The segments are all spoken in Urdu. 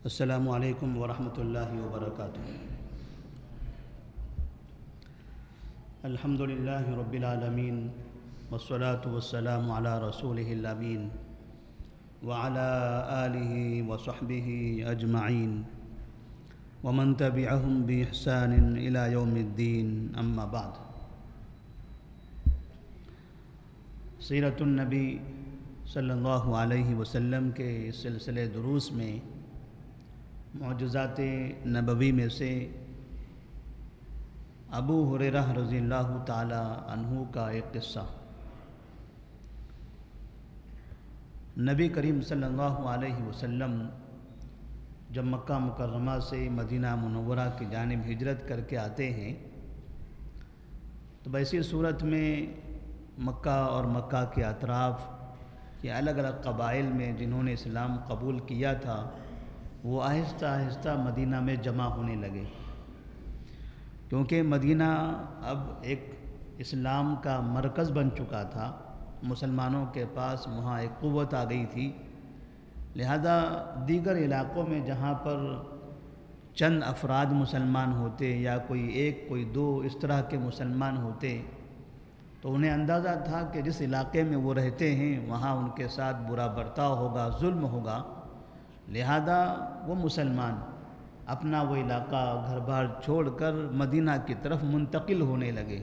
السلام علیکم ورحمۃ اللہ وبرکاتہ۔ الحمدللہ رب العالمین والصلاة والسلام علی رسولہ الامین وعلی آلہ وصحبہ اجمعین ومن تبعہم بإحسان الی یوم الدین، اما بعد۔ سیرت النبی صلی اللہ علیہ وسلم کے سلسلے دروس میں معجزات نبوی میں سے ابو ہریرہ رضی اللہ تعالی عنہ کا ایک قصہ۔ نبی کریم صلی اللہ علیہ وسلم جب مکہ مکرمہ سے مدینہ منورہ کی جانب ہجرت کر کے آتے ہیں تو ایسی صورت میں مکہ اور مکہ کے اطراف کے الگ الگ قبائل میں جنہوں نے اسلام قبول کیا تھا وہ آہستہ آہستہ مدینہ میں جمع ہونے لگے، کیونکہ مدینہ اب ایک اسلام کا مرکز بن چکا تھا، مسلمانوں کے پاس وہاں ایک قوت آ گئی تھی۔ لہذا دیگر علاقوں میں جہاں پر چند افراد مسلمان ہوتے یا کوئی ایک کوئی دو اس طرح کے مسلمان ہوتے تو انہیں اندازہ تھا کہ جس علاقے میں وہ رہتے ہیں وہاں ان کے ساتھ برا برتاؤ ہوگا، ظلم ہوگا، لہذا وہ مسلمان اپنا وہ علاقہ گھر بار چھوڑ کر مدینہ کی طرف منتقل ہونے لگے۔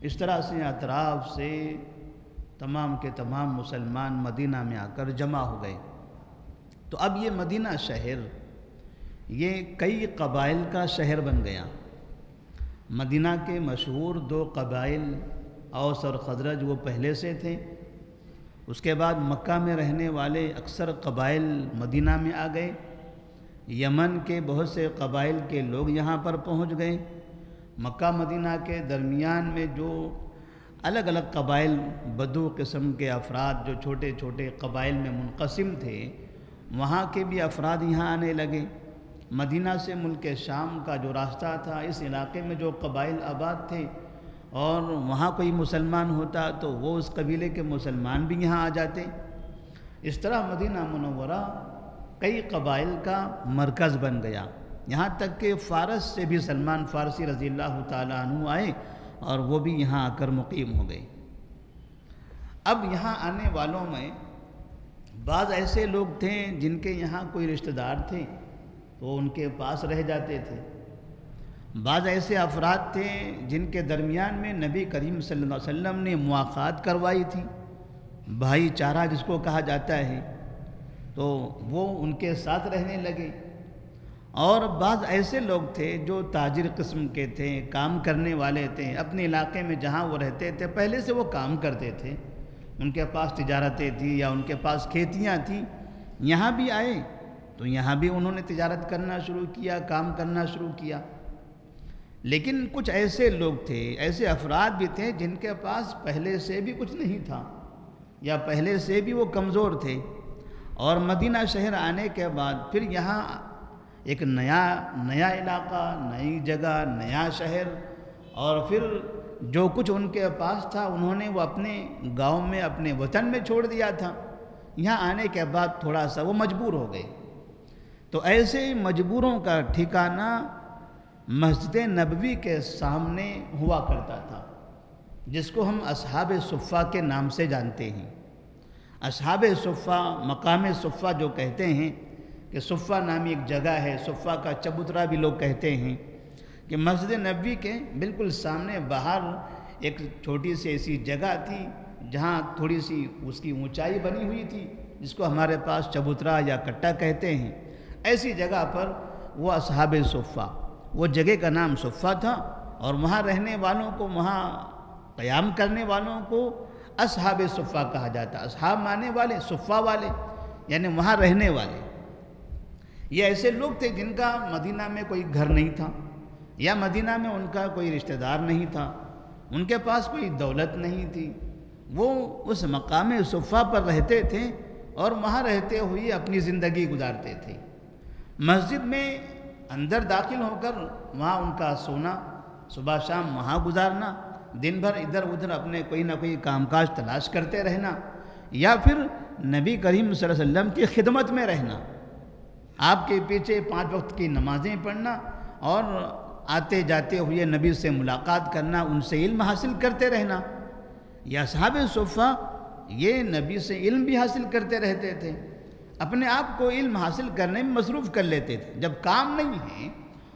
اس طرح سے اطراف سے تمام کے تمام مسلمان مدینہ میں آ کر جمع ہو گئے۔ تو اب یہ مدینہ شہر یہ کئی قبائل کا شہر بن گیا۔ مدینہ کے مشہور دو قبائل اوس اور خزرج وہ پہلے سے تھے، اس کے بعد مکہ میں رہنے والے اکثر قبائل مدینہ میں آ گئے، یمن کے بہت سے قبائل کے لوگ یہاں پر پہنچ گئے۔ مکہ مدینہ کے درمیان میں جو الگ الگ قبائل بدو قسم کے افراد جو چھوٹے چھوٹے قبائل میں منقسم تھے وہاں کے بھی افراد یہاں آنے لگے۔ مدینہ سے ملک شام کا جو راستہ تھا اس علاقے میں جو قبائل آباد تھے اور وہاں کوئی مسلمان ہوتا تو وہ اس قبیلے کے مسلمان بھی یہاں آ جاتے۔ اس طرح مدینہ منورہ کئی قبائل کا مرکز بن گیا، یہاں تک کہ فارس سے بھی سلمان فارسی رضی اللہ تعالیٰ عنہ آئے اور وہ بھی یہاں آ کر مقیم ہو گئے۔ اب یہاں آنے والوں میں بعض ایسے لوگ تھے جن کے یہاں کوئی رشتہ دار تھے تو ان کے پاس رہ جاتے تھے، بعض ایسے افراد تھے جن کے درمیان میں نبی کریم صلی اللہ علیہ وسلم نے مواخات کروائی تھی، بھائی چارہ جس کو کہا جاتا ہے، تو وہ ان کے ساتھ رہنے لگے۔ اور بعض ایسے لوگ تھے جو تاجر قسم کے تھے، کام کرنے والے تھے، اپنے علاقے میں جہاں وہ رہتے تھے پہلے سے وہ کام کرتے تھے، ان کے پاس تجارتیں تھیں یا ان کے پاس کھیتیاں تھیں، یہاں بھی آئے تو یہاں بھی انہوں نے تجارت کرنا شروع کیا، کام کرنا شروع کیا۔ لیکن کچھ ایسے لوگ تھے، ایسے افراد بھی تھے جن کے پاس پہلے سے بھی کچھ نہیں تھا یا پہلے سے بھی وہ کمزور تھے، اور مدینہ شہر آنے کے بعد پھر یہاں ایک نیا علاقہ، نئی جگہ، نیا شہر، اور پھر جو کچھ ان کے پاس تھا انہوں نے وہ اپنے گاؤں میں اپنے وطن میں چھوڑ دیا تھا۔ یہاں آنے کے بعد تھوڑا سا وہ مجبور ہو گئے، تو ایسے مجبوروں کا ٹھکانہ مسجد نبوی کے سامنے ہوا کرتا تھا، جس کو ہم اصحاب صفہ کے نام سے جانتے ہیں۔ اصحاب صفہ، مقام صفہ جو کہتے ہیں کہ صفہ نامی ایک جگہ ہے، صفہ کا چبوترا بھی لوگ کہتے ہیں، کہ مسجد نبوی کے بالکل سامنے باہر ایک چھوٹی سی ایسی جگہ تھی جہاں تھوڑی سی اس کی اونچائی بنی ہوئی تھی، جس کو ہمارے پاس چبوترا یا کٹا کہتے ہیں۔ ایسی جگہ پر وہ اصحاب صفہ، وہ جگہ کا نام صفہ تھا، اور وہاں رہنے والوں کو، وہاں قیام کرنے والوں کو اصحاب صفہ کہا جاتا۔ اصحاب مانے والے، صفہ والے، یعنی وہاں رہنے والے۔ یہ ایسے لوگ تھے جن کا مدینہ میں کوئی گھر نہیں تھا یا مدینہ میں ان کا کوئی رشتہ دار نہیں تھا، ان کے پاس کوئی دولت نہیں تھی، وہ اس مقام صفہ پر رہتے تھے اور وہاں رہتے ہوئے اپنی زندگی گزارتے تھے۔ مسجد میں اندر داخل ہو کر وہاں ان کا سونا، صبح شام وہاں گزارنا، دن بھر ادھر ادھر اپنے کوئی نہ کوئی کام کاج تلاش کرتے رہنا، یا پھر نبی کریم صلی اللہ علیہ وسلم کی خدمت میں رہنا۔ آپ کے پیچھے 5 وقت کی نمازیں پڑھنا اور آتے جاتے ہوئے نبی سے ملاقات کرنا، ان سے علم حاصل کرتے رہنا۔ یہ اصحاب صفہ یہ نبی سے علم بھی حاصل کرتے رہتے تھے، اپنے آپ کو علم حاصل کرنے میں مصروف کر لیتے تھے۔ جب کام نہیں ہے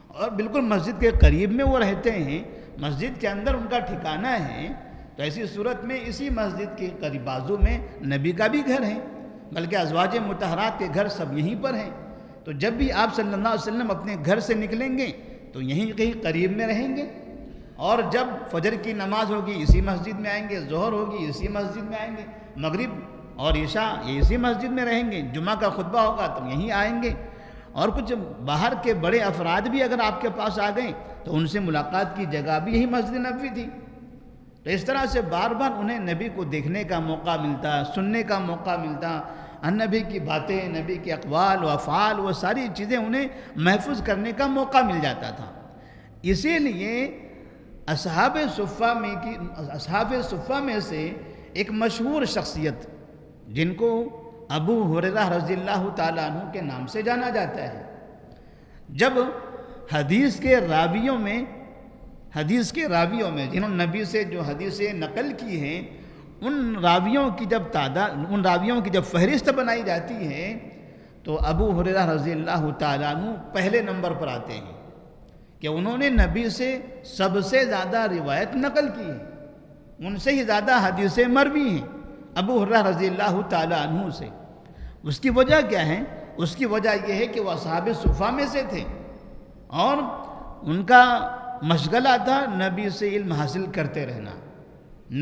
اور بالکل مسجد کے قریب میں وہ رہتے ہیں، مسجد کے اندر ان کا ٹھکانہ ہے، تو ایسی صورت میں اسی مسجد کے قریب بازو میں نبی کا بھی گھر ہے، بلکہ ازواج مطہرات کے گھر سب یہیں پر ہیں۔ تو جب بھی آپ صلی اللہ علیہ وسلم اپنے گھر سے نکلیں گے تو یہیں کہیں قریب میں رہیں گے، اور جب فجر کی نماز ہوگی اسی مسجد میں آئیں گے، ظہر ہوگی اسی مسجد میں آئیں گے، مغرب اور عشاء یہ اسی مسجد میں رہیں گے، جمعہ کا خطبہ ہوگا تو یہیں آئیں گے، اور کچھ باہر کے بڑے افراد بھی اگر آپ کے پاس آ گئے تو ان سے ملاقات کی جگہ بھی یہی مسجد نبوی تھی۔ تو اس طرح سے بار بار انہیں نبی کو دیکھنے کا موقع ملتا، سننے کا موقع ملتا، نبی کی باتیں، نبی کے اقوال و افعال، وہ ساری چیزیں انہیں محفوظ کرنے کا موقع مل جاتا تھا۔ اسی لیے اصحاب صفہ میں سے ایک مشہور شخصیت جن کو ابو ہریرہ رضی اللہ تعالیٰ عنہ کے نام سے جانا جاتا ہے، جب حدیث کے راویوں میں جنہوں نے نبی سے جو حدیثیں نقل کی ہیں، ان راویوں کی جب فہرست بنائی جاتی ہے تو ابو ہریرہ رضی اللہ تعالیٰ عنہ پہلے نمبر پر آتے ہیں کہ انہوں نے نبی سے سب سے زیادہ روایت نقل کی ہے، ان سے ہی زیادہ حدیثیں مروی ہیں ابو ہریرہ رضی اللہ تعالیٰ عنہ سے۔ اس کی وجہ کیا ہے؟ اس کی وجہ یہ ہے کہ وہ اصحاب صفہ میں سے تھے اور ان کا مشغلہ تھا نبی سے علم حاصل کرتے رہنا،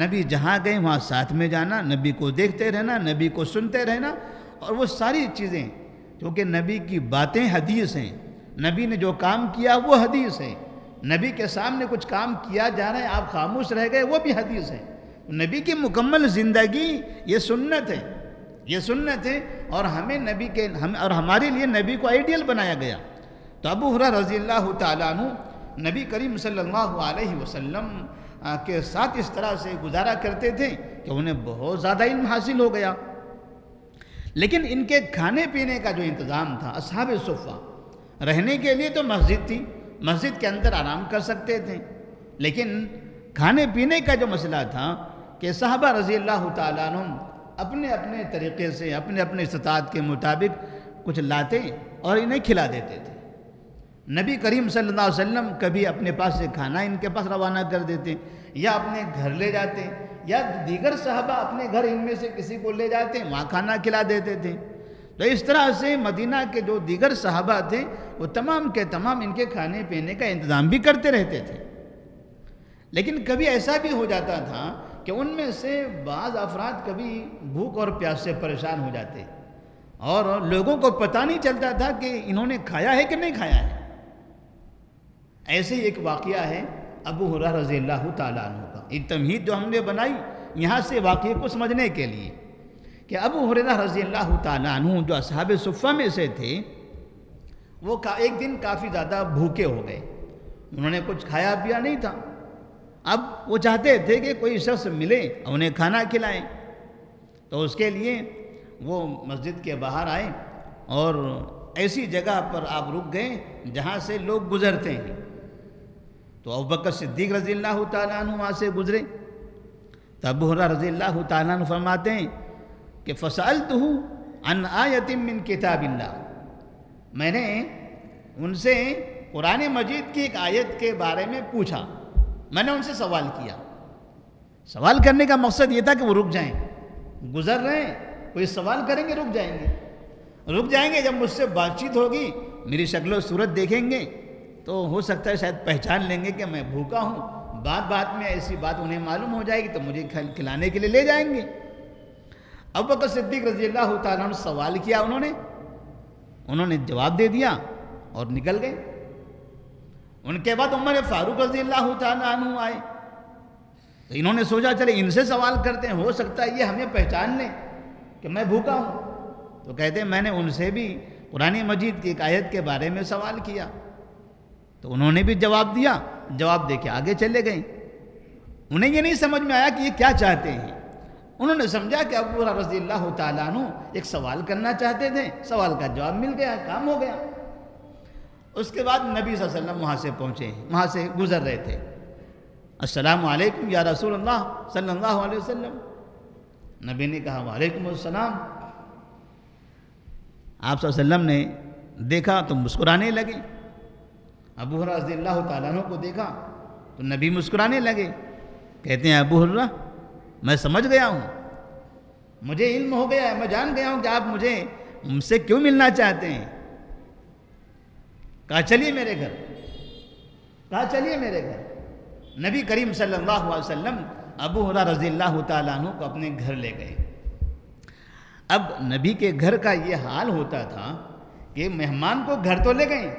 نبی جہاں گئے وہاں ساتھ میں جانا، نبی کو دیکھتے رہنا، نبی کو سنتے رہنا، اور وہ ساری چیزیں کیونکہ نبی کی باتیں حدیث ہیں، نبی نے جو کام کیا وہ حدیث ہے، نبی کے سامنے کچھ کام کیا جا رہا ہے آپ خاموش رہ گئے وہ بھی حدیث ہے۔ نبی کی مکمل زندگی یہ سنت ہے، اور ہمارے لیے نبی کو آئیڈیل بنایا گیا۔ تو ابو ہریرہ رضی اللہ تعالیٰ عنہ نبی کریم صلی اللہ علیہ وسلم کے ساتھ اس طرح سے گزارا کرتے تھے کہ انہیں بہت زیادہ علم حاصل ہو گیا۔ لیکن ان کے کھانے پینے کا جو انتظام تھا، اصحاب صفہ رہنے کے لیے تو مسجد تھی، مسجد کے اندر آرام کر سکتے تھے، لیکن کھانے پینے کا جو مسئلہ تھا کہ صحابہ رضی اللہ تعالیٰ عنہ اپنے اپنے طریقے سے اپنے اپنے استطاعت کے مطابق کچھ لاتے اور انہیں کھلا دیتے تھے۔ نبی کریم صلی اللہ علیہ وسلم کبھی اپنے پاس سے کھانا ان کے پاس روانہ کر دیتے، یا اپنے گھر لے جاتے، یا دیگر صحابہ اپنے گھر ان میں سے کسی کو لے جاتے وہاں کھانا کھلا دیتے تھے۔ تو اس طرح سے مدینہ کے جو دیگر صحابہ تھے وہ تمام کے تمام ان کے کھانے پینے کا انتظام بھی کرتے رہتے تھے۔ لیکن کبھی ایسا بھی ہو جاتا تھا کہ ان میں سے بعض افراد کبھی بھوک اور پیاس سے پریشان ہو جاتے اور لوگوں کو پتہ نہیں چلتا تھا کہ انہوں نے کھایا ہے کہ نہیں کھایا ہے۔ ایسے ہی ایک واقعہ ہے ابو ہریرہ رضی اللہ تعالیٰ عنہ کا، ایک تمہید جو ہم نے بنائی یہاں سے واقعے کو سمجھنے کے لیے کہ ابو ہریرہ رضی اللہ تعالیٰ عنہ جو اصحاب صفہ میں سے تھے وہ ایک دن کافی زیادہ بھوکے ہو گئے، انہوں نے کچھ کھایا پیا نہیں تھا۔ اب وہ چاہتے تھے کہ کوئی شخص ملے انہیں کھانا کھلائیں، تو اس کے لیے وہ مسجد کے باہر آئے اور ایسی جگہ پر آپ رک گئے جہاں سے لوگ گزرتے ہیں۔ تو ابوبکر صدیق رضی اللہ تعالیٰ عنہ وہاں سے گزرے، تو ابو ہریرہ رضی اللہ تعالیٰ عنہ فرماتے ہیں کہ فَسَأَلْتُهُ عَنْ آیَةٍ مِّن کِتَابِ اللَّهِ، میں نے ان سے قرآن مجید کی ایک آیت کے بارے میں پوچھا، میں نے ان سے سوال کیا۔ سوال کرنے کا مقصد یہ تھا کہ وہ رک جائیں، گزر رہے ہیں کوئی سوال کریں گے رک جائیں گے، جب مجھ سے بات چیت ہوگی میری شکل و صورت دیکھیں گے تو ہو سکتا ہے شاید پہچان لیں گے کہ میں بھوکا ہوں، بات میں ایسی بات انہیں معلوم ہو جائے گی تو مجھے کھلانے کے لیے لے جائیں گے۔ ابوبکر صدیق رضی اللہ تعالیٰ عنہ سوال کیا، انہوں نے جواب دے دیا اور نکل گئے۔ ان کے بعد عمر فاروق رضی اللہ تعالیٰ عنہ آئے، تو انہوں نے سوچا چلے ان سے سوال کرتے ہیں، ہو سکتا ہے یہ ہمیں پہچان لیں کہ میں بھوکا ہوں۔ تو کہتے ہیں میں نے ان سے بھی قرآن مجید کی ایک آیت کے بارے میں سوال کیا، تو انہوں نے بھی جواب دیا، جواب دے کے آگے چلے گئے۔ انہیں یہ نہیں سمجھ میں آیا کہ یہ کیا چاہتے ہیں۔ انہوں نے سمجھا کہ ابو ہریرہ رضی اللہ تعالیٰ عنہ ایک سوال کرنا چاہتے تھے، سوال کا جواب مل گیا، کام ہو گیا۔ اس کے بعد نبی صلی اللہ علیہ وسلم وہاں سے پہنچے، وہاں سے گزر رہے تھے۔ السلام علیکم یا رسول اللہ صلی اللہ علیہ وسلم۔ نبی نے کہا وعلیکم السلام۔ آپ صلی اللہ علیہ وسلم نے دیکھا تو مسکرانے لگے۔ ابو ہریرہ رضی اللہ تعالیٰ عنہ کو دیکھا تو نبی مسکرانے لگے، کہتے ہیں ابو ہریرہ میں سمجھ گیا ہوں، مجھے علم ہو گیا ہے، میں جان گیا ہوں کہ آپ مجھ سے کیوں ملنا چاہتے ہیں۔ کہا چلیے میرے گھر، کہا چلیے میرے گھر۔ نبی کریم صلی اللہ علیہ وسلم ابو ہریرہ رضی اللہ تعالیٰ عنہ کو اپنے گھر لے گئے۔ اب نبی کے گھر کا یہ حال ہوتا تھا کہ مہمان کو گھر تو لے گئے،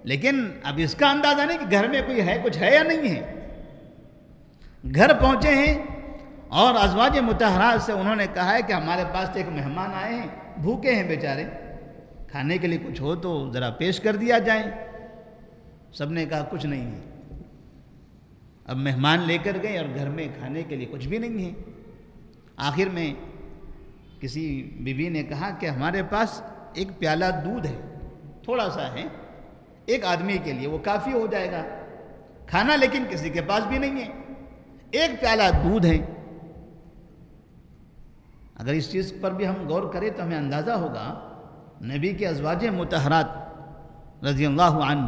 لیکن اب اس کا اندازہ نہیں کہ گھر میں کوئی ہے، کچھ ہے یا نہیں ہے۔ گھر پہنچے ہیں اور ازواج مطہرات سے انہوں نے کہا ہے کہ ہمارے پاس ایک مہمان آئے ہیں، بھوکے ہیں بیچارے، کھانے کے لیے کچھ ہو تو ذرا پیش کر دیا جائے۔ سب نے کہا کچھ نہیں ہے۔ اب مہمان لے کر گئے اور گھر میں کھانے کے لیے کچھ بھی نہیں ہے۔ آخر میں کسی بیوی نے کہا کہ ہمارے پاس ایک پیالہ دودھ ہے، تھوڑا سا ہے، ایک آدمی کے لیے وہ کافی ہو جائے گا، کھانا لیکن کسی کے پاس بھی نہیں ہے، ایک پیالہ دودھ ہے۔ اگر اس چیز پر بھی ہم غور کریں تو ہمیں اندازہ ہوگا نبی کے ازواج مطہرات رضی اللہ عنہ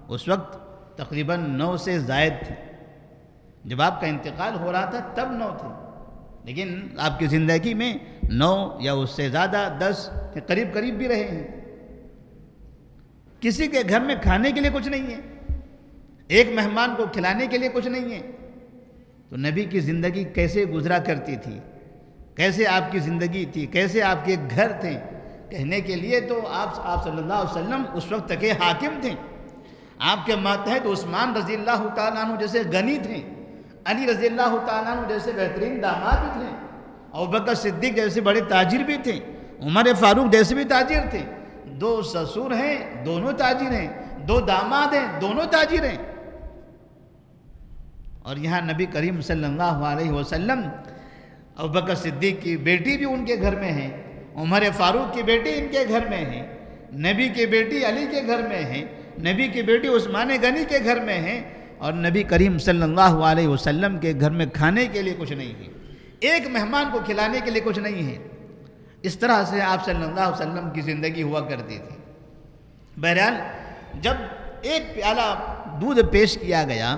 اس وقت تقریباً 9 سے زائد تھے۔ جب آپ کا انتقال ہو رہا تھا تب 9 تھے، لیکن آپ کی زندگی میں 9 یا اس سے زیادہ 10 کے قریب بھی رہے ہیں۔ کسی کے گھر میں کھانے کے لیے کچھ نہیں ہے، ایک مہمان کو کھلانے کے لیے کچھ نہیں ہے، تو نبی کی زندگی کیسے گزرا کرتی تھی، کیسے آپ کی زندگی تھی، کیسے آپ کے گھر تھے۔ کہنے کے لیے تو آپ صلی اللہ علیہ وسلم اس وقت کے حاکم تھے، آپ کے ماتحت عثمان رضی اللہ تعالیٰ عنہ جیسے غنی تھے، علی رضی اللہ تعالیٰ عنہ جیسے بہترین داماد بھی تھے، ابوبکر صدیق جیسے بڑے تاجر بھی تھے، عمر فاروق جیسے بھی تاجر تھے۔ 2 سسر ہیں، دونوں تاجر ہیں، 2 داماد ہیں، دونوں تاجر ہیں۔ اور یہاں نبی کریم صلی اللہ علیہ وسلم ابوبکر صدیق کی بیٹی بھی ان کے گھر میں ہے، عمر فاروق کی بیٹی ان کے گھر میں ہے، نبی کی بیٹی علی کے گھر میں ہے، نبی کی بیٹی عثمان غنی کے گھر میں ہے، اور نبی کریم صلی اللہ علیہ وسلم کے گھر میں کھانے کے لیے کچھ نہیں ہے، ایک مہمان کو کھلانے کے لیے کچھ نہیں ہے۔ اس طرح سے آپ صلی اللہ علیہ وسلم کی زندگی ہوا کرتی تھی۔ بہرحال جب ایک پیالہ دودھ پیش کیا گیا،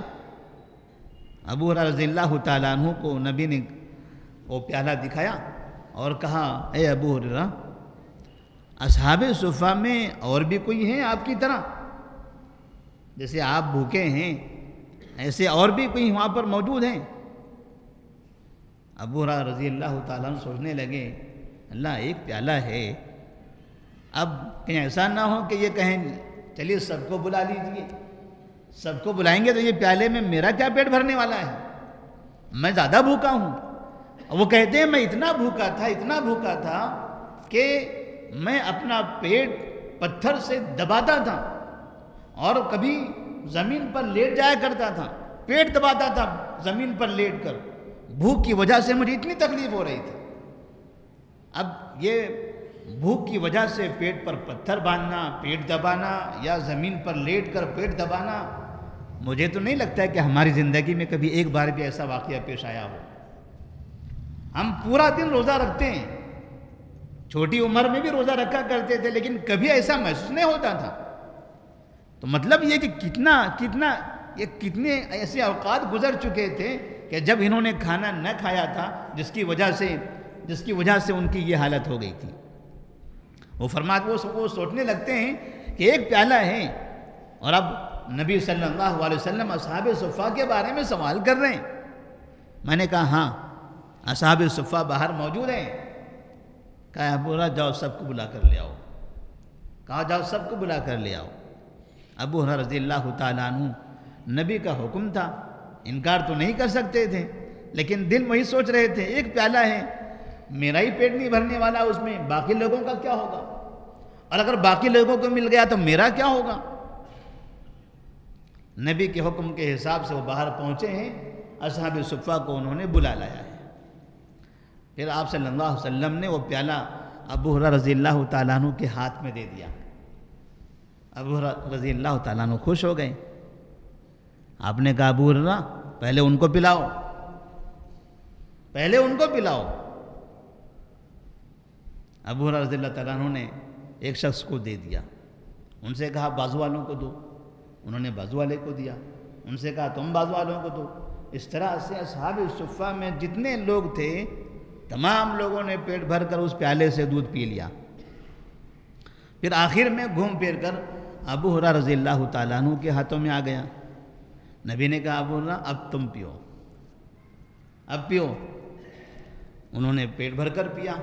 ابو ہریرہ رضی اللہ تعالیٰ عنہ کو نبی نے وہ پیالہ دکھایا اور کہا اے ابو ہریرہ، اصحاب صفہ میں اور بھی کوئی ہیں آپ کی طرح؟ جیسے آپ بھوکے ہیں ایسے اور بھی کوئی وہاں پر موجود ہیں؟ ابو ہریرہ رضی اللہ تعالیٰ عنہ سوچنے لگے، اللہ ایک پیالہ ہے، اب کہیں ایسا نہ ہو کہ یہ کہیں چلیے سب کو بلا لیجئے، سب کو بلائیں گے تو یہ پیالے میں میرا کیا پیٹ بھرنے والا ہے، میں زیادہ بھوکا ہوں۔ وہ کہتے ہیں میں اتنا بھوکا تھا کہ میں اپنا پیٹ پتھر سے دباتا تھا اور کبھی زمین پر لیٹ جایا کرتا تھا، پیٹ دباتا تھا زمین پر لیٹ کر، بھوک کی وجہ سے مجھے اتنی تکلیف ہو رہی تھی۔ اب یہ بھوک کی وجہ سے پیٹ پر پتھر باندھنا، پیٹ دبانا یا زمین پر لیٹ کر پیٹ دبانا، مجھے تو نہیں لگتا ہے کہ ہماری زندگی میں کبھی ایک بار بھی ایسا واقعہ پیش آیا ہو۔ ہم پورا دن روزہ رکھتے ہیں، چھوٹی عمر میں بھی روزہ رکھا کرتے تھے، لیکن کبھی ایسا محسوس نہیں ہوتا تھا۔ تو مطلب یہ کہ کتنے ایسے اوقات گزر چکے تھے کہ جب انہوں نے کھانا نہ کھایا تھا، جس کی وجہ سے ان کی یہ حالت ہو گئی تھی۔ وہ سوچنے لگتے ہیں کہ ایک پیالہ ہے، اور اب نبی صلی اللہ علیہ وسلم اصحاب صفہ کے بارے میں سوال کر رہے ہیں۔ میں نے کہا ہاں اصحاب صفہ باہر موجود ہیں۔ کہا ابو ہریرہ جاؤ سب کو بلا کر لے آؤ، کہا جاؤ سب کو بلا کر لے آؤ۔ ابو ہریرہ رضی اللہ تعالیٰ عنہ، نبی کا حکم تھا، انکار تو نہیں کر سکتے تھے، لیکن دل وہی سوچ رہے تھے ایک پیالہ ہے، میرا ہی پیٹ نہیں بھرنے والا اس میں، باقی لوگوں کا کیا ہوگا، اور اگر باقی لوگوں کو مل گیا تو میرا کیا ہوگا۔ نبی کے حکم کے حساب سے وہ باہر پہنچے ہیں، اصحاب صفہ کو انہوں نے بلا لایا ہے۔ پھر آپ صلی اللہ علیہ وسلم نے وہ پیالہ ابو ہریرہ رضی اللہ تعالیٰ عنہ کے ہاتھ میں دے دیا۔ ابو ہریرہ رضی اللہ تعالیٰ عنہ خوش ہو گئے۔ آپ نے کہا ابو ہریرہ پہلے ان کو پلاؤ، پہلے ان کو پلاؤ۔ ابو ہریرہ رضی اللہ تعالیٰ عنہ نے ایک شخص کو دے دیا، ان سے کہا بازو والوں کو دو، انہوں نے بازو والے کو دیا، ان سے کہا تم بازو والوں کو دو۔ اس طرح سے اصحاب الصفہ میں جتنے لوگ تھے تمام لوگوں نے پیٹ بھر کر اس پیالے سے دودھ پی لیا۔ پھر آخر میں گھوم پھر کر ابو ہریرہ رضی اللہ تعالیٰ عنہ کے ہاتھوں میں آ گیا۔ نبی نے کہا ابو ہریرہ اب تم پیو، اب پیو۔ انہوں نے پیٹ بھر کر پیا،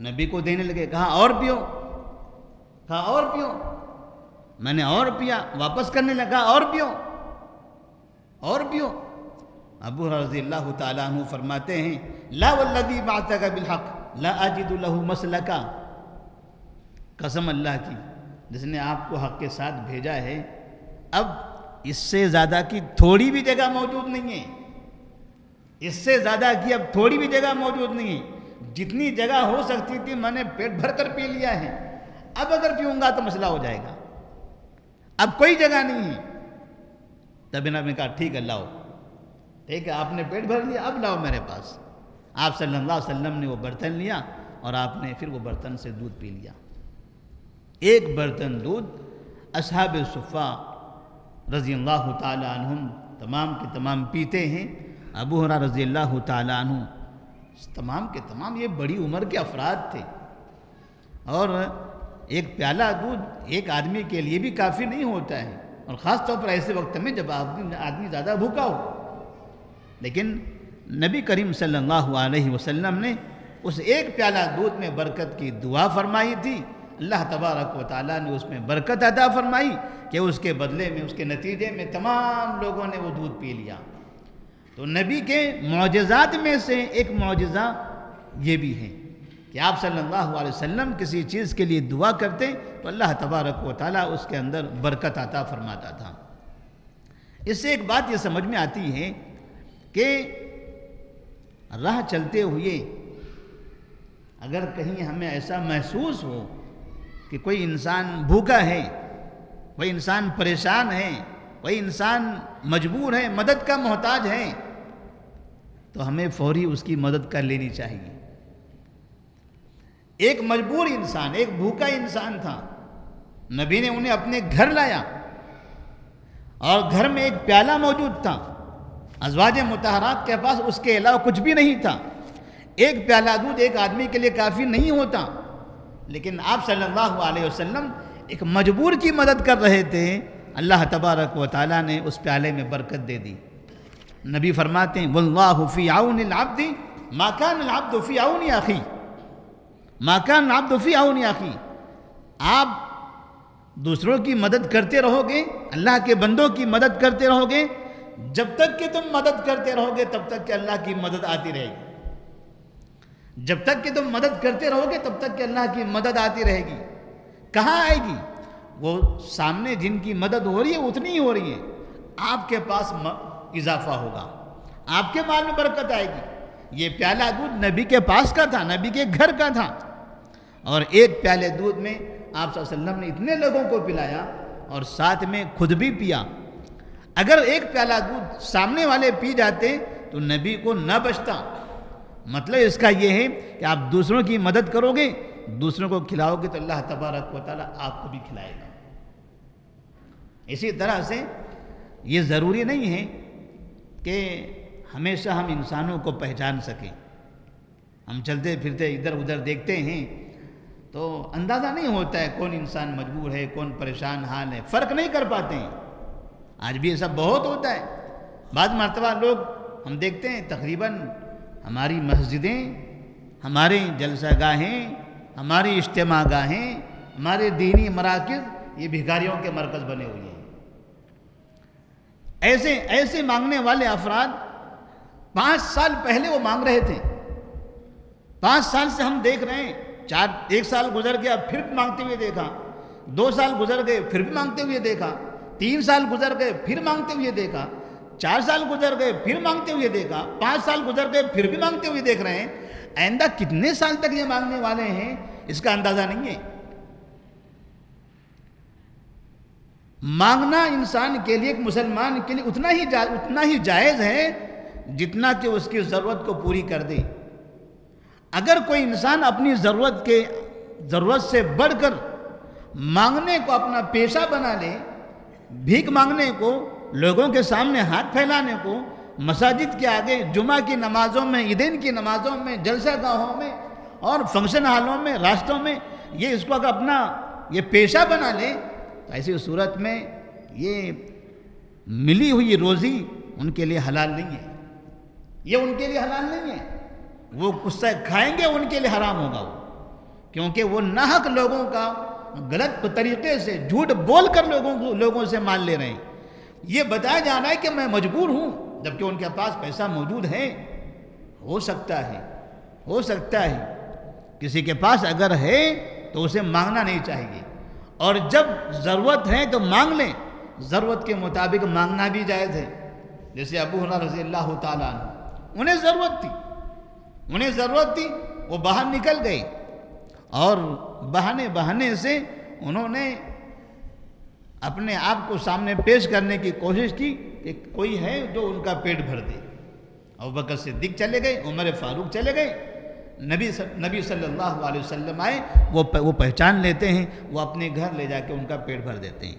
نبی کو دینے لگے، کہا اور پیو، کہا اور پیو۔ میں نے اور پیا، واپس کرنے لگا اور پیو، اور پیو۔ ابو ہریرہ رضی اللہ تعالیٰ عنہ فرماتے ہیں لا والذی بعثک بالحق لا اجد له مسلکا، قسم اللہ کی جس نے آپ کو حق کے ساتھ بھیجا ہے، اب اس سے زیادہ کی تھوڑی بھی جگہ موجود نہیں ہے، اس سے زیادہ کی اب تھوڑی بھی جگہ موجود نہیں ہے۔ جتنی جگہ ہو سکتی تھی میں نے پیٹ بھر کر پی لیا ہے، اب اگر پیوں گا تو مسئلہ ہو جائے گا، اب کوئی جگہ نہیں ہے۔ تب انہوں نے کہا ٹھیک ہے لاؤ، ٹھیک ہے آپ نے پیٹ بھر لیا، اب لاؤ میرے پاس۔ آپ صلی اللہ علیہ وسلم نے وہ برتن لیا اور آپ نے پھر وہ برتن سے دودھ پی لیا۔ ایک برتن دودھ اصحاب صفہ رضی اللہ تعالیٰ عنہم تمام کے تمام پیتے ہیں۔ ابو ہریرہ رضی اللہ تعالیٰ عنہ تمام کے تمام یہ بڑی عمر کے افراد تھے، اور ایک پیالہ دودھ ایک آدمی کے لیے بھی کافی نہیں ہوتا ہے، اور خاص طور پر ایسے وقت میں جب آدمی زیادہ بھوکا ہو۔ لیکن نبی کریم صلی اللہ علیہ وسلم نے اس ایک پیالہ دودھ میں برکت کی دعا فرمائی تھی، اللہ تبارک و تعالیٰ نے اس میں برکت عطا فرمائی کہ اس کے بدلے میں، اس کے نتیجے میں تمام لوگوں نے وہ دودھ پی لیا۔ تو نبی کے معجزات میں سے ایک معجزہ یہ بھی ہے کہ آپ صلی اللہ علیہ وسلم کسی چیز کے لیے دعا کرتے تو اللہ تبارک و تعالیٰ اس کے اندر برکت عطا فرماتا تھا۔ اس سے ایک بات یہ سمجھ میں آتی ہے کہ راہ چلتے ہوئے اگر کہیں ہمیں ایسا محسوس ہو کہ کوئی انسان بھوکا ہے، کوئی انسان پریشان ہے، کوئی انسان مجبور ہے، مدد کا محتاج ہے، تو ہمیں فوری اس کی مدد کر لینی چاہیے۔ ایک مجبور انسان، ایک بھوکا انسان تھا، نبی نے انہیں اپنے گھر لایا اور گھر میں ایک پیالہ موجود تھا، ازواج مطہرات کے پاس اس کے علاوہ کچھ بھی نہیں تھا۔ ایک پیالہ دودھ ایک آدمی کے لیے کافی نہیں ہوتا، لیکن آپ صلی اللہ علیہ وسلم ایک مجبور کی مدد کر رہے تھے، اللہ تبارک و تعالیٰ نے اس پیالے میں برکت دے دی۔ نبی فرماتے ہیں واللہ فی عون العبد ما کان العبد فی عون اخی، ما کان العبد فی عون اخی۔ آپ دوسروں کی مدد کرتے رہو گے، اللہ کے بندوں کی مدد کرتے رہو گے، جب تک کہ تم مدد کرتے رہو گے تب تک کہ اللہ کی مدد آتی رہے گی، جب تک کہ تم مدد کرتے رہو گے تب تک کہ اللہ کی مدد آتی رہے گی۔ کہاں آئے گی؟ وہ سامنے جن کی مدد ہو رہی ہے اتنی ہی ہو رہی ہے، آپ کے پاس اضافہ ہوگا، آپ کے مال میں برکت آئے گی۔ یہ پیالہ دودھ نبی کے پاس کا تھا، نبی کے گھر کا تھا، اور ایک پیالے دودھ میں آپ صلی اللہ علیہ وسلم نے اتنے لوگوں کو پلایا اور ساتھ میں خود بھی پیا۔ اگر ایک پیالہ دودھ سامنے والے پی جاتے تو نبی کو نہ بچتا۔ مطلب اس کا یہ ہے کہ آپ دوسروں کی مدد کرو گے، دوسروں کو کھلاؤ گے تو اللہ تبارک و تعالیٰ آپ کو بھی کھلائے گا۔ اسی طرح سے یہ ضروری نہیں ہے کہ ہمیشہ ہم انسانوں کو پہچان سکیں۔ ہم چلتے پھرتے ادھر ادھر دیکھتے ہیں تو اندازہ نہیں ہوتا ہے کون انسان مجبور ہے، کون پریشان حال ہے، فرق نہیں کر پاتے ہیں۔ آج بھی یہ سب بہت ہوتا ہے۔ بعض مرتبہ لوگ ہم دیکھتے ہیں تقریباً ہماری مسجدیں، ہمارے جلسہ گاہیں، ہماری اجتماع گاہیں، ہمارے دینی مراکز یہ بھکاریوں کے مرکز بنے ہوئے ہیں۔ ایسے مانگنے والے افراد 5 سال پہلے وہ مانگ رہے تھے، 5 سال سے ہم دیکھ رہے ہیں، 1 سال گزر گیا پھر مانگتے ہوئے دیکھا، 2 سال گزر گئے پھر بھی مانگتے ہوئے دیکھا، 3 سال گزر گئے پھر مانگتے ہوئے دیکھا، 4 سال گزر گئے پھر مانگتے ہوئے دیکھا، 5 سال گزر گئے پھر بھی مانگتے ہوئے دیکھ رہے ہیں۔ آئندہ کتنے سال تک یہ مانگنے والے ہیں اس کا اندازہ نہیں ہے۔ مانگنا انسان کے لیے، ایک مسلمان کے لیے اتنا ہی جائز ہے جتنا کہ اس کی ضرورت کو پوری کر دے۔ اگر کوئی انسان اپنی ضرورت سے بڑھ کر مانگنے کو اپنا پیشہ بنا لے، بھیک مانگنے کو، لوگوں کے سامنے ہاتھ پھیلانے کو، مساجد کے آگے، جمعہ کی نمازوں میں، عیدین کی نمازوں میں، جلسہ گاہوں میں اور فنکشن ہالوں میں، راستوں میں، یہ اس کو اگر اپنا یہ پیشہ بنا لے تو ایسی صورت میں یہ ملی ہوئی روزی ان کے لیے حلال نہیں ہے، یہ ان کے لیے حلال نہیں ہے۔ وہ اس سے کھائیں گے، ان کے لیے حرام ہوگا وہ، کیونکہ وہ ناحق لوگوں کا غلط طریقے سے جھوٹ بول کر لوگوں سے مال لے رہے ہیں۔ یہ بتایا جا رہا ہے کہ میں مجبور ہوں، جبکہ ان کے پاس پیسہ موجود ہے۔ ہو سکتا ہے کسی کے پاس اگر ہے تو اسے مانگنا نہیں چاہیے، اور جب ضرورت ہے تو مانگ لیں، ضرورت کے مطابق مانگنا بھی جائز ہے۔ جیسے ابو ہریرہ رضی اللہ تعالیٰ عنہ، انہیں ضرورت تھی، وہ باہر نکل گئے اور بہانے سے انہوں نے اپنے آپ کو سامنے پیش کرنے کی کوشش کی کہ کوئی ہے جو ان کا پیٹ بھر دے۔ ابوبکر صدیق چلے گئے، عمر فاروق چلے گئے، نبی صلی اللہ علیہ وسلم آئے، وہ پہچان لیتے ہیں، وہ اپنے گھر لے جا کے ان کا پیٹ بھر دیتے ہیں۔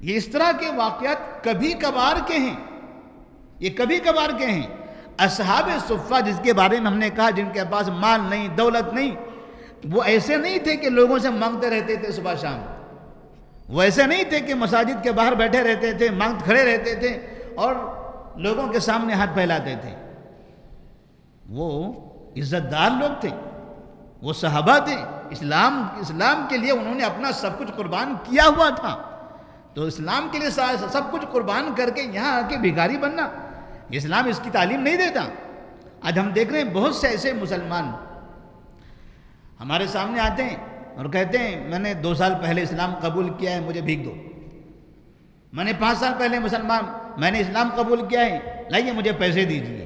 یہ اس طرح کے واقعات کبھی کبھار کے ہیں۔ اصحاب صفہ جس کے بارے میں ہم نے کہا، جن کے پاس مال نہیں، دولت نہیں، وہ ایسے نہیں تھے کہ لوگوں سے مانگتے رہتے تھے صبح شام، وہ ایسے نہیں تھے کہ مساجد کے باہر بیٹھے رہتے تھے، کھڑے رہتے تھے اور لوگوں کے سامنے ہاتھ پھیلاتے تھے۔ وہ عزت دار لوگ تھے، وہ صحابہ تھے، اسلام کے لیے انہوں نے اپنا سب کچھ قربان کیا ہوا تھا۔ تو اسلام کے لیے سب کچھ قربان کر کے یہاں آ کے بھکاری بننا، اسلام اس کی تعلیم نہیں دیتا۔ آج ہم دیکھ رہے ہیں بہت سے ایسے مسلمان ہمارے سامنے آتے ہیں اور کہتے ہیں میں نے 2 سال پہلے اسلام قبول کیا ہے، مجھے بھیک دو۔ میں نے 5 سال پہلے میں نے اسلام قبول کیا ہے، لائیے مجھے پیسے دیجیے۔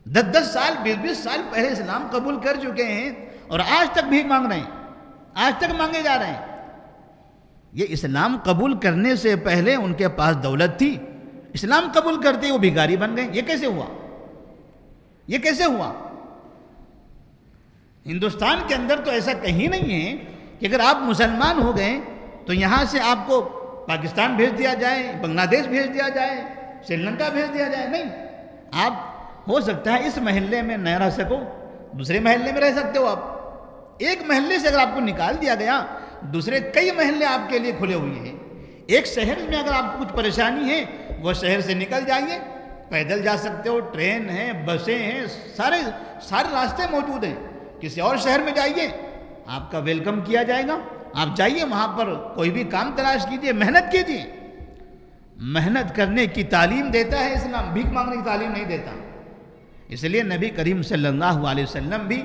10 سال 20 سال پہلے اسلام قبول کر چکے ہیں اور آج تک بھیک مانگ رہے ہیں، آج تک مانگے جا رہے ہیں۔ یہ اسلام قبول کرنے سے پہلے ان کے پاس دولت تھی، اسلام قبول کرتے وہ بھکاری بن گئے۔ یہ کیسے ہوا؟ ہندوستان کے اندر تو ایسا کہیں نہیں ہے کہ اگر آپ مسلمان ہو گئے تو یہاں سے آپ کو پاکستان بھیج دیا جائے، بنگلہ دیش بھیج دیا جائے، سری لنکا بھیج دیا جائے۔ نہیں، آپ ہو سکتا ہے اس محلے میں نہ رہ سکو، دوسرے محلے میں رہ سکتے ہو۔ آپ ایک محلے سے اگر آپ کو نکال دیا گیا، دوسرے کئی محلے آپ کے لیے کھلے ہوئے ہیں۔ ایک شہر میں اگر آپ کو کچھ پریشانی ہے، وہ شہر سے نکل جائیے، پیدل جا سکتے ہو، ٹرین ہیں، بسیں ہیں، سارے راستے موجود ہیں۔ کسی اور شہر میں جائیے، آپ کا ویلکم کیا جائے گا۔ آپ جائیے وہاں پر کوئی بھی کام تلاش کیجیے، محنت کیجیے۔ محنت کرنے کی تعلیم دیتا ہے اسلام، بھیک مانگنے کی تعلیم نہیں دیتا۔ اس لیے نبی کریم صلی اللہ علیہ وسلم بھی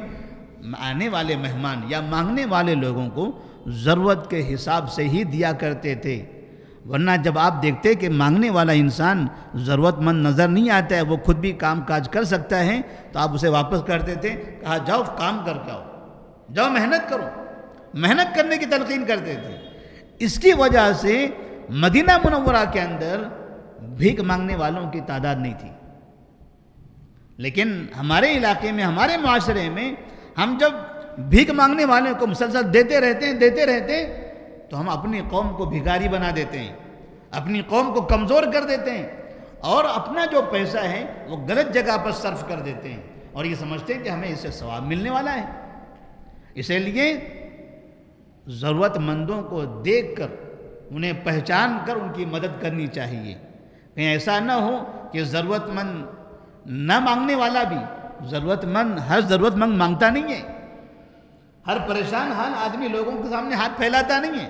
آنے والے مہمان یا مانگنے والے لوگوں کو ضرورت کے حساب سے ہی دیا کرتے تھے، ورنہ جب آپ دیکھتے کہ مانگنے والا انسان ضرورت مند نظر نہیں آتا ہے، وہ خود بھی کام کاج کر سکتا ہے، تو آپ اسے واپس کرتے تھے، کہا جاؤ کام کر کے آؤ، جاؤ محنت کرو، محنت کرنے کی تلقین کرتے تھے۔ اس کی وجہ سے مدینہ منورہ کے اندر بھیک مانگنے والوں کی تعداد نہیں تھی۔ لیکن ہمارے علاقے میں، ہمارے معاشرے میں، ہم جب بھیک مانگنے والوں کو مسلسل دیتے رہتے ہیں تو ہم اپنی قوم کو بھکاری بنا دیتے ہیں، اپنی قوم کو کمزور کر دیتے ہیں، اور اپنا جو پیسہ ہے وہ غلط جگہ پر صرف کر دیتے ہیں، اور یہ سمجھتے ہیں کہ ہمیں اس سے ثواب ملنے والا ہے۔ اسی لیے ضرورت مندوں کو دیکھ کر، انہیں پہچان کر ان کی مدد کرنی چاہیے۔ کہیں ایسا نہ ہو کہ ضرورت مند نہ مانگنے والا بھی، ہر ضرورت مند مانگتا نہیں ہے، ہر پریشان حال آدمی لوگوں کے سامنے ہاتھ پھیلاتا نہیں ہے۔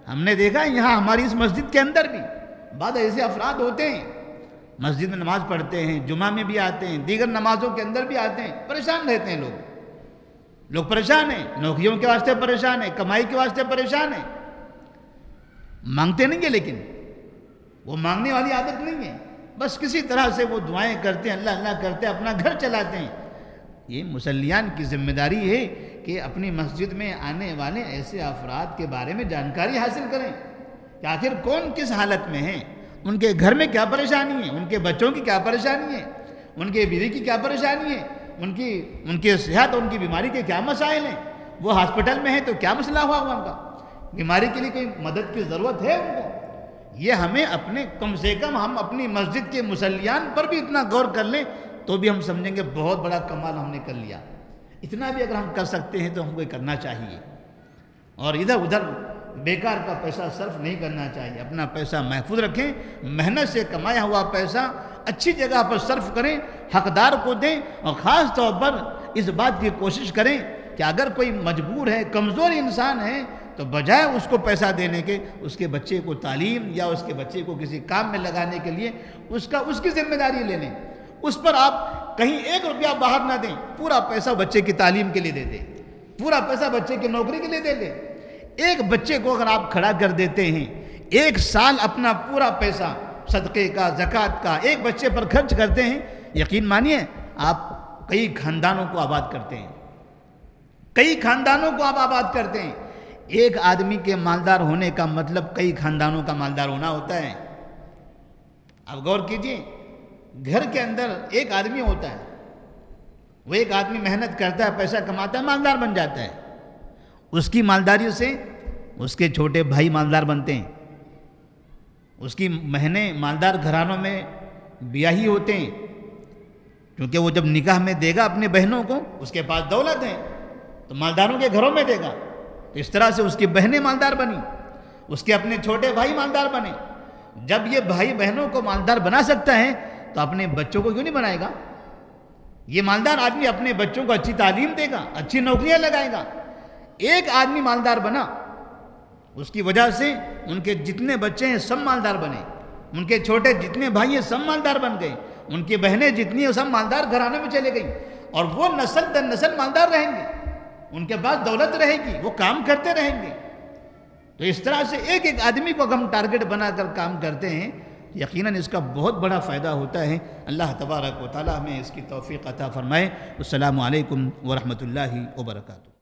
ہم نے دیکھا یہاں ہماری اس مسجد کے اندر بھی بعض ایسے افراد ہوتے ہیں، مسجد میں نماز پڑھتے ہیں، جمعہ میں بھی آتے ہیں، دیگر نمازوں کے اندر بھی آتے ہیں، پریشان رہتے ہیں لوگ پریشان ہیں، نوکریوں کے واسطے پریشان ہیں، کمائی کے واسطے پریشان ہیں، مانگتے نہیں ہیں، لیکن وہ مانگنے والی عادت نہیں ہے، بس کسی طرح سے وہ دعائیں کرتے ہیں، اللہ اللہ کرتے ہیں، اپنا گھر چلاتے ہیں۔ یہ مسلیان کی ذمہ داری ہے کہ اپنی مسجد میں آنے والے ایسے افراد کے بارے میں جانکاری حاصل کریں کہ آخر کون کس حالت میں ہیں، ان کے گھر میں کیا پریشانی ہے، ان کے بچوں کی کیا پریشانی ہے، ان کے بیوی کی کیا پریشانی ہے، ان کی صحت اور ان کی بیماری کے کیا مسائل ہیں، وہ ہاسپٹل میں ہیں تو کیا مسئلہ ہوا ان کا، بیماری کے لیے کوئی مدد کی ضرورت ہے ان کو۔ یہ ہمیں اپنے کم سے کم ہم اپنی مسجد کے مصلیان پر بھی اتنا غور کر لیں تو بھی ہم سمجھیں گے بہت بڑا کمال ہم نے کر لیا۔ اتنا بھی اگر ہم کر سکتے ہیں تو ہم کو کرنا چاہیے، اور ادھر ادھر بیکار کا پیسہ صرف نہیں کرنا چاہیے۔ اپنا پیسہ محفوظ رکھیں، محنت سے کمایا ہوا پیسہ اچھی جگہ پر صرف کریں، حقدار کو دیں، اور خاص طور پر اس بات کی کوشش کریں کہ اگر کوئی مجبور ہے، کمزور انسان ہے، تو بجائے اس کو پیسہ دینے کے اس کے بچے کو تعلیم یا اس کے بچے کو کسی کام میں لگانے کے لیے اس کی ذمہ داری لے لیں۔ اس پر آپ کہیں 1 روپیہ باہر نہ دیں، پورا پیسہ بچے کی تعلیم کے لیے دے دیں، پورا پیسہ بچے کی نوکری کے لیے دے دیں۔ ایک بچے کو اگر آپ کھڑا کر دیتے ہیں، 1 سال اپنا پورا پیسہ صدقے کا، زکوٰۃ کا ایک بچے پر خرچ کرتے ہیں، یقین مانیے آپ کئی خاندانوں کو آباد کرتے ہیں، کئی خاندانوں کو آپ آباد کرتے ہیں۔ ایک آدمی کے مالدار ہونے کا مطلب کئی خاندانوں کا مالدار ہونا ہوتا ہے۔ اب غور کیجئے، گھر کے اندر ایک آدمی ہوتا ہے، وہ ایک آدمی محنت کرتا ہے، پیسہ کماتا ہے، مالدار بن جاتا ہے۔ اس کی مالداری سے اس کے چھوٹے بھائی مالدار بنتے ہیں، اس کی بہنیں مالدار گھرانوں میں بیاہی ہوتے ہیں، کیونکہ وہ جب نکاح میں دے گا اپنے بہنوں کو، اس کے پاس دولت ہے تو مالداروں کے گھروں میں دے گا، تو اس طرح سے اس کی بہنیں مالدار بنی، اس کے اپنے چھوٹے بھائی مالدار بنے۔ جب یہ بھائی بہنوں کو مالدار بنا سکتا ہے تو اپنے بچوں کو کیوں نہیں بنائے گا؟ یہ مالدار آدمی اپنے بچوں کو اچھی تعلیم دے گا، اچھی نوکریاں لگائے گا۔ ایک آدمی مالدار بنا، اس کی وجہ سے ان کے جتنے بچے ہیں سب مالدار بنے، ان کے چھوٹے جتنے بھائی ہیں سب مالدار بن گئے، ان کی بہنیں جتنی ہیں سب مالدار گھرانے میں چلے گئیں، اور وہ نسل در نسل مالدار رہیں گے، ان کے پاس دولت رہے گی، وہ کام کرتے رہیں گے۔ تو اس طرح سے ایک ایک آدمی کو ہم ٹارگٹ بنا کر کام کرتے ہیں، یقیناً اس کا بہت بڑا فائدہ ہوتا ہے۔ اللہ تبارک و تعالی ہمیں اس کی توفیق عطا فرمائے۔ السلام علیکم ورحمۃ اللہ وبرکاتہ۔